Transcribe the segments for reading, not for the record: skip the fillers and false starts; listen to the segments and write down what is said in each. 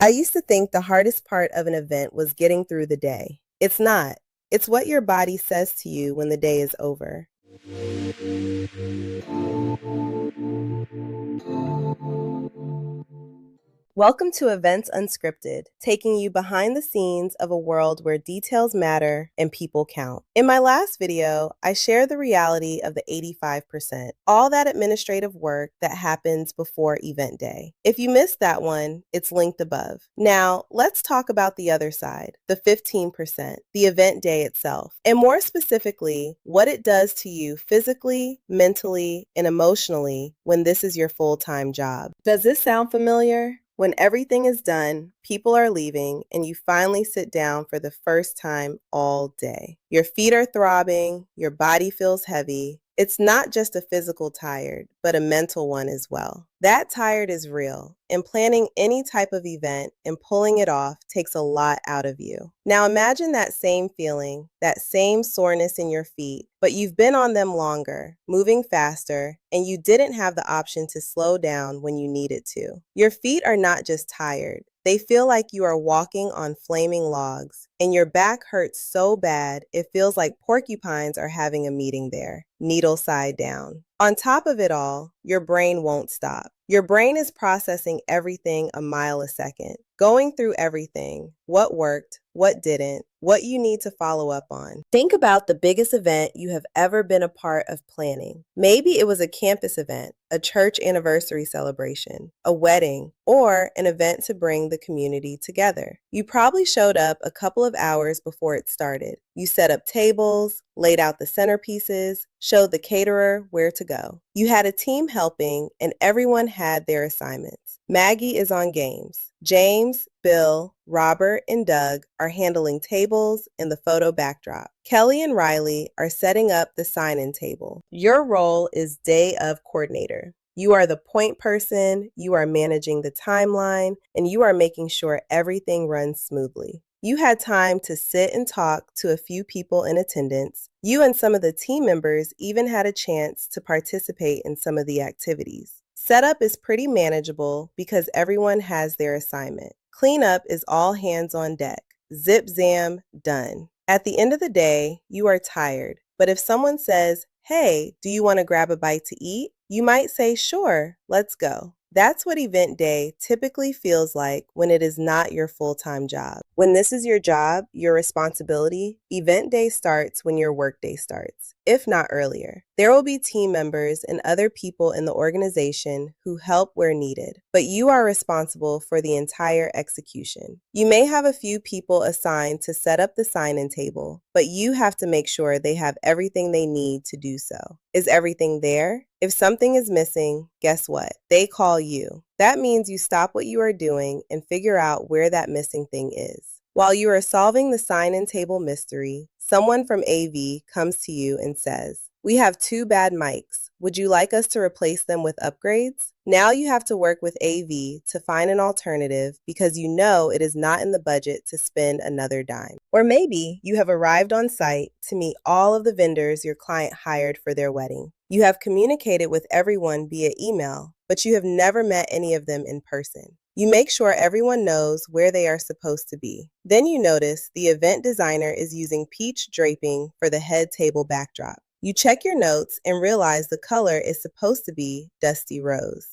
I used to think the hardest part of an event was getting through the day. It's not. It's what your body says to you when the day is over. Welcome to Events Unscripted, taking you behind the scenes of a world where details matter and people count. In my last video, I shared the reality of the 85%, all that administrative work that happens before event day. If you missed that one, it's linked above. Now, let's talk about the other side, the 15%, the event day itself, and more specifically, what it does to you physically, mentally, and emotionally when this is your full-time job. Does this sound familiar? When everything is done, people are leaving, and you finally sit down for the first time all day. Your feet are throbbing, your body feels heavy. It's not just a physical tired, but a mental one as well. That tired is real, and planning any type of event and pulling it off takes a lot out of you. Now imagine that same feeling, that same soreness in your feet, but you've been on them longer, moving faster, and you didn't have the option to slow down when you needed to. Your feet are not just tired. They feel like you are walking on flaming logs, and your back hurts so bad it feels like porcupines are having a meeting there, needle side down. On top of it all, your brain won't stop. Your brain is processing everything a mile a second, going through everything, what worked, what didn't, what you need to follow up on. Think about the biggest event you have ever been a part of planning. Maybe it was a campus event, a church anniversary celebration, a wedding, or an event to bring the community together. You probably showed up a couple of hours before it started. You set up tables, laid out the centerpieces, showed the caterer where to go. You had a team helping, and everyone had their assignments. Maggie is on games. James, Bill, Robert, and Doug are handling tables and the photo backdrop. Kelly and Riley are setting up the sign-in table. Your role is day of coordinator. You are the point person, you are managing the timeline, and you are making sure everything runs smoothly. You had time to sit and talk to a few people in attendance. You and some of the team members even had a chance to participate in some of the activities. Setup is pretty manageable because everyone has their assignment. Cleanup is all hands on deck. Zip zam, done. At the end of the day, you are tired, but if someone says, "Hey, do you want to grab a bite to eat?" you might say, "Sure, let's go." That's what event day typically feels like when it is not your full-time job. When this is your job, your responsibility, event day starts when your workday starts, if not earlier. There will be team members and other people in the organization who help where needed, but you are responsible for the entire execution. You may have a few people assigned to set up the sign-in table, but you have to make sure they have everything they need to do so. Is everything there? If something is missing, guess what? They call you. That means you stop what you are doing and figure out where that missing thing is. While you are solving the sign-in table mystery, someone from AV comes to you and says, "We have 2 bad mics. Would you like us to replace them with upgrades?" Now you have to work with AV to find an alternative because you know it is not in the budget to spend another dime. Or maybe you have arrived on site to meet all of the vendors your client hired for their wedding. You have communicated with everyone via email, but you have never met any of them in person. You make sure everyone knows where they are supposed to be. Then you notice the event designer is using peach draping for the head table backdrop. You check your notes and realize the color is supposed to be dusty rose.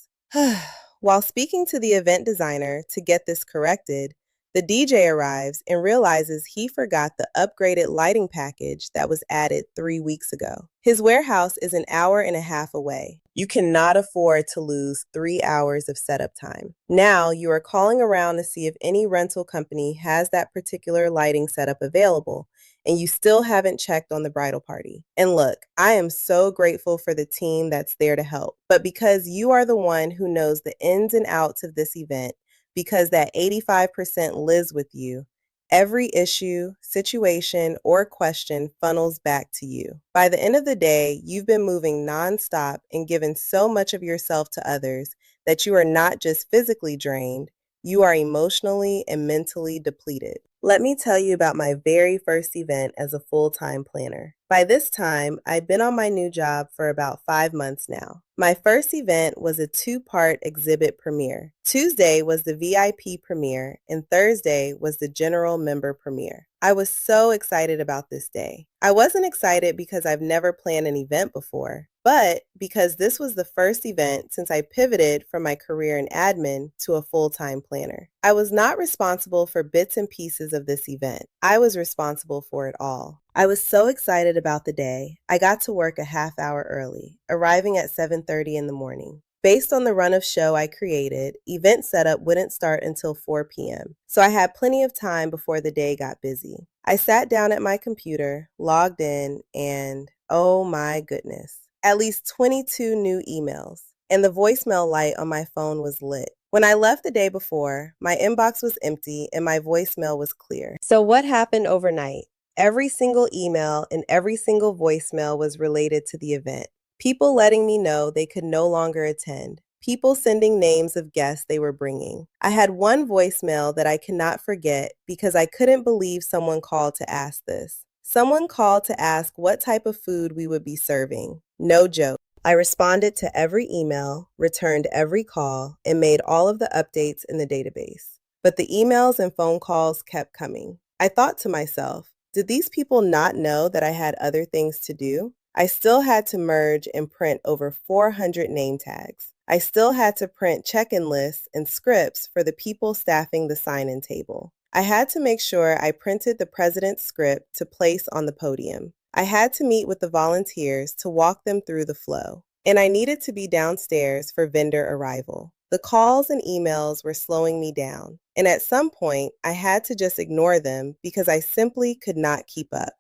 While speaking to the event designer to get this corrected, the DJ arrives and realizes he forgot the upgraded lighting package that was added 3 weeks ago. His warehouse is an hour and a half away. You cannot afford to lose 3 hours of setup time. Now you are calling around to see if any rental company has that particular lighting setup available, and you still haven't checked on the bridal party. And look, I am so grateful for the team that's there to help, but because you are the one who knows the ins and outs of this event, because that 85% lives with you, every issue, situation, or question funnels back to you. By the end of the day, you've been moving nonstop and given so much of yourself to others that you are not just physically drained, you are emotionally and mentally depleted. Let me tell you about my very first event as a full-time planner. By this time, I'd been on my new job for about 5 months now. My first event was a two-part exhibit premiere. Tuesday was the VIP premiere, and Thursday was the general member premiere. I was so excited about this day. I wasn't excited because I've never planned an event before, but because this was the first event since I pivoted from my career in admin to a full-time planner. I was not responsible for bits and pieces of this event. I was responsible for it all. I was so excited about the day, I got to work a half hour early, arriving at 7:30 in the morning. Based on the run of show I created, event setup wouldn't start until 4 p.m., so I had plenty of time before the day got busy. I sat down at my computer, logged in, and oh my goodness, at least 22 new emails, and the voicemail light on my phone was lit. When I left the day before, my inbox was empty and my voicemail was clear. So what happened overnight? Every single email and every single voicemail was related to the event. People letting me know they could no longer attend. People sending names of guests they were bringing. I had one voicemail that I cannot forget because I couldn't believe someone called to ask this. Someone called to ask what type of food we would be serving. No joke. I responded to every email, returned every call, and made all of the updates in the database. But the emails and phone calls kept coming. I thought to myself, did these people not know that I had other things to do? I still had to merge and print over 400 name tags. I still had to print check-in lists and scripts for the people staffing the sign-in table. I had to make sure I printed the president's script to place on the podium. I had to meet with the volunteers to walk them through the flow. And I needed to be downstairs for vendor arrival. The calls and emails were slowing me down, and at some point, I had to just ignore them because I simply could not keep up.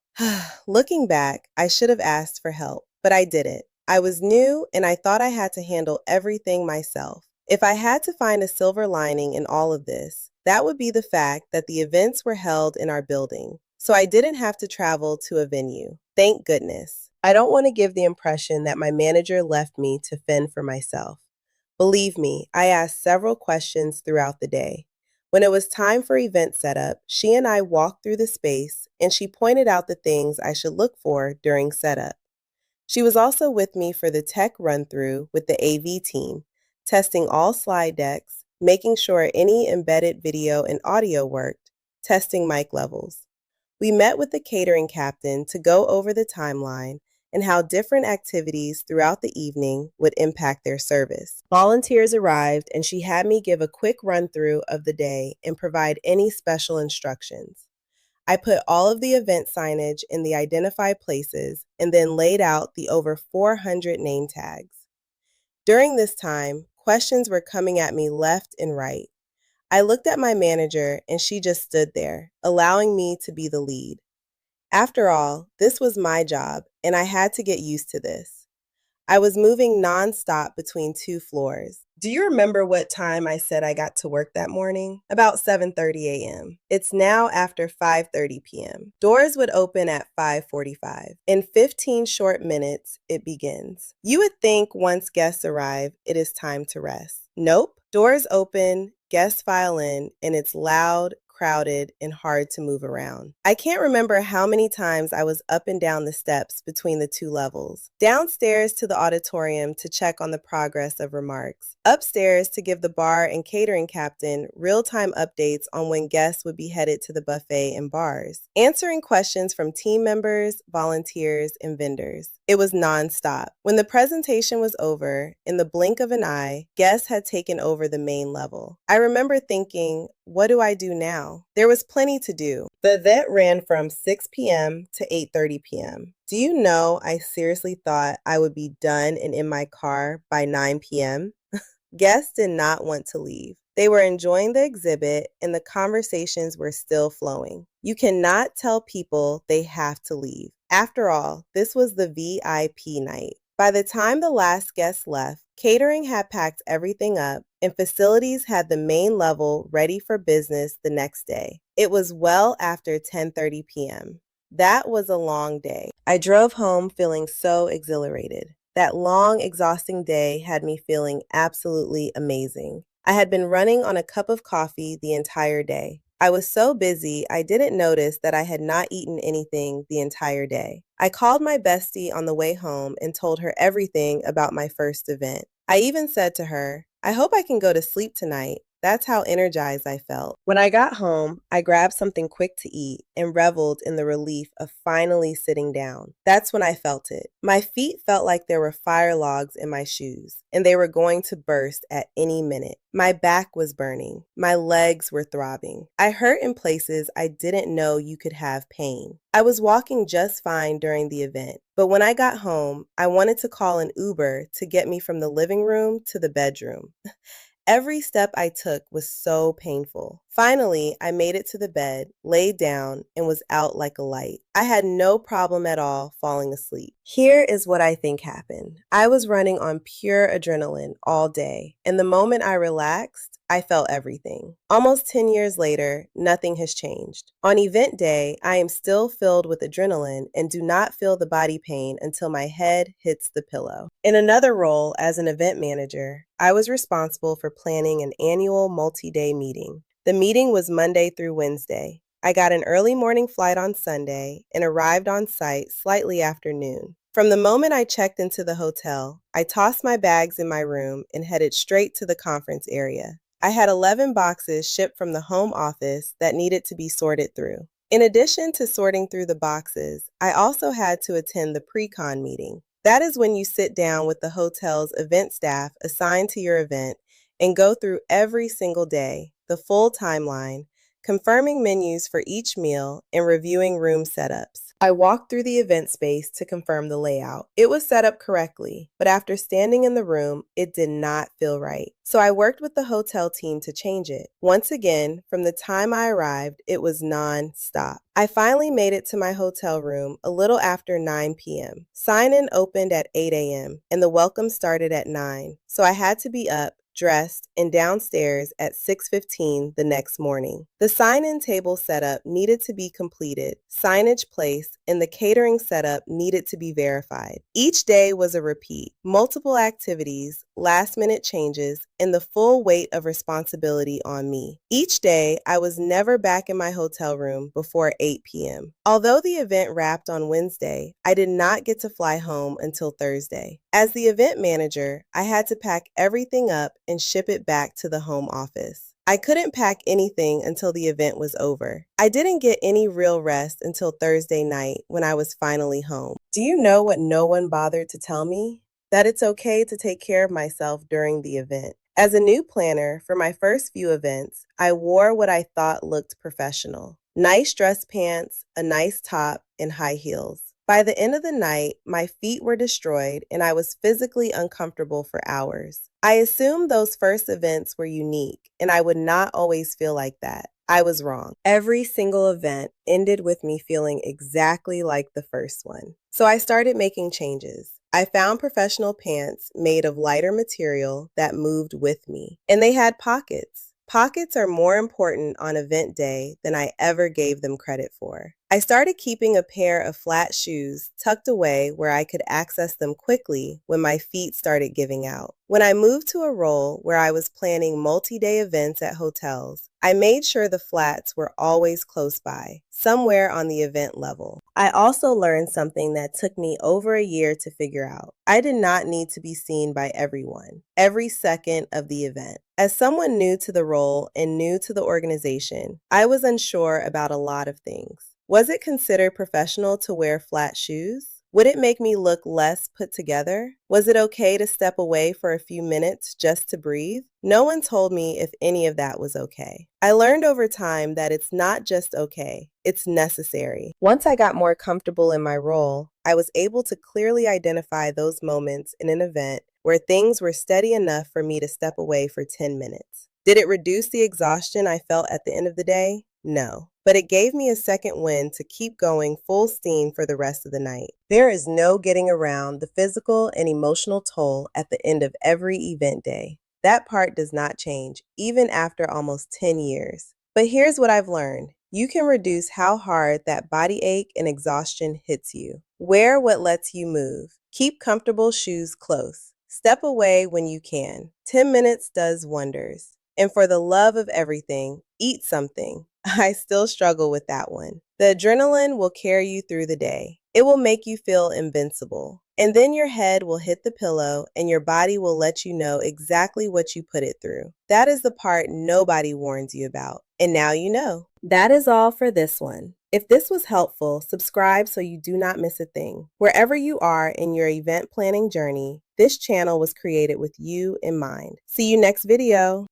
Looking back, I should have asked for help, but I didn't. I was new, and I thought I had to handle everything myself. If I had to find a silver lining in all of this, that would be the fact that the events were held in our building, so I didn't have to travel to a venue. Thank goodness. I don't want to give the impression that my manager left me to fend for myself. Believe me, I asked several questions throughout the day. When it was time for event setup, she and I walked through the space and she pointed out the things I should look for during setup. She was also with me for the tech run-through with the AV team, testing all slide decks, making sure any embedded video and audio worked, testing mic levels. We met with the catering captain to go over the timeline and how different activities throughout the evening would impact their service. Volunteers arrived, and she had me give a quick run-through of the day and provide any special instructions. I put all of the event signage in the identified places and then laid out the over 400 name tags. During this time, questions were coming at me left and right. I looked at my manager, and she just stood there, allowing me to be the lead. After all, this was my job, and I had to get used to this. I was moving nonstop between two floors. Do you remember what time I said I got to work that morning? About 7:30 a.m. It's now after 5:30 p.m. Doors would open at 5:45. In 15 short minutes, it begins. You would think once guests arrive, it is time to rest. Nope. Doors open, guests file in, and it's loud, crowded, and hard to move around. I can't remember how many times I was up and down the steps between the two levels. Downstairs to the auditorium to check on the progress of remarks. Upstairs to give the bar and catering captain real-time updates on when guests would be headed to the buffet and bars. Answering questions from team members, volunteers, and vendors. It was nonstop. When the presentation was over, in the blink of an eye, guests had taken over the main level. I remember thinking, what do I do now? There was plenty to do. The event ran from 6 p.m. to 8:30 p.m. Do you know I seriously thought I would be done and in my car by 9 p.m.? Guests did not want to leave. They were enjoying the exhibit and the conversations were still flowing. You cannot tell people they have to leave. After all, this was the VIP night. By the time the last guest left, catering had packed everything up and facilities had the main level ready for business the next day. It was well after 10:30 p.m. That was a long day. I drove home feeling so exhilarated. That long, exhausting day had me feeling absolutely amazing. I had been running on a cup of coffee the entire day. I was so busy, I didn't notice that I had not eaten anything the entire day. I called my bestie on the way home and told her everything about my first event. I even said to her, I hope I can go to sleep tonight. That's how energized I felt. When I got home, I grabbed something quick to eat and reveled in the relief of finally sitting down. That's when I felt it. My feet felt like there were fire logs in my shoes, and they were going to burst at any minute. My back was burning. My legs were throbbing. I hurt in places I didn't know you could have pain. I was walking just fine during the event, but when I got home, I wanted to call an Uber to get me from the living room to the bedroom. Every step I took was so painful. Finally, I made it to the bed, laid down, and was out like a light. I had no problem at all falling asleep. Here is what I think happened. I was running on pure adrenaline all day, and the moment I relaxed, I felt everything. Almost 10 years later, nothing has changed. On event day, I am still filled with adrenaline and do not feel the body pain until my head hits the pillow. In another role as an event manager, I was responsible for planning an annual multi-day meeting. The meeting was Monday through Wednesday. I got an early morning flight on Sunday and arrived on site slightly after noon. From the moment I checked into the hotel, I tossed my bags in my room and headed straight to the conference area. I had 11 boxes shipped from the home office that needed to be sorted through. In addition to sorting through the boxes, I also had to attend the pre-con meeting. That is when you sit down with the hotel's event staff assigned to your event and go through every single day, the full timeline, confirming menus for each meal and reviewing room setups. I walked through the event space to confirm the layout. It was set up correctly, but after standing in the room, it did not feel right. So I worked with the hotel team to change it. Once again, from the time I arrived, it was non-stop. I finally made it to my hotel room a little after 9 p.m. Sign-in opened at 8 a.m. and the welcome started at 9, so I had to be up, dressed, and downstairs at 6:15 the next morning. The sign-in table setup needed to be completed, signage placed, and the catering setup needed to be verified. Each day was a repeat, multiple activities, last-minute changes, and the full weight of responsibility on me. Each day, I was never back in my hotel room before 8 p.m. Although the event wrapped on Wednesday, I did not get to fly home until Thursday. As the event manager, I had to pack everything up and ship it back to the home office. I couldn't pack anything until the event was over. I didn't get any real rest until Thursday night when I was finally home. Do you know what no one bothered to tell me? That it's okay to take care of myself during the event. As a new planner for my first few events, I wore what I thought looked professional. Nice dress pants, a nice top, and high heels. By the end of the night, my feet were destroyed and I was physically uncomfortable for hours. I assumed those first events were unique and I would not always feel like that. I was wrong. Every single event ended with me feeling exactly like the first one. So I started making changes. I found professional pants made of lighter material that moved with me, and they had pockets. Pockets are more important on event day than I ever gave them credit for. I started keeping a pair of flat shoes tucked away where I could access them quickly when my feet started giving out. When I moved to a role where I was planning multi-day events at hotels, I made sure the flats were always close by, somewhere on the event level. I also learned something that took me over a year to figure out. I did not need to be seen by everyone, every second of the event. As someone new to the role and new to the organization, I was unsure about a lot of things. Was it considered professional to wear flat shoes? Would it make me look less put together? Was it okay to step away for a few minutes just to breathe? No one told me if any of that was okay. I learned over time that it's not just okay, it's necessary. Once I got more comfortable in my role, I was able to clearly identify those moments in an event where things were steady enough for me to step away for 10 minutes. Did it reduce the exhaustion I felt at the end of the day? No, but it gave me a second wind to keep going full steam for the rest of the night. There is no getting around the physical and emotional toll at the end of every event day. That part does not change, even after almost 10 years. But here's what I've learned. You can reduce how hard that body ache and exhaustion hits you. Wear what lets you move. Keep comfortable shoes close. Step away when you can. 10 minutes does wonders. And for the love of everything, eat something. I still struggle with that one. The adrenaline will carry you through the day. It will make you feel invincible. And then your head will hit the pillow and your body will let you know exactly what you put it through. That is the part nobody warns you about. And now you know. That is all for this one. If this was helpful, subscribe so you do not miss a thing. Wherever you are in your event planning journey, this channel was created with you in mind. See you next video.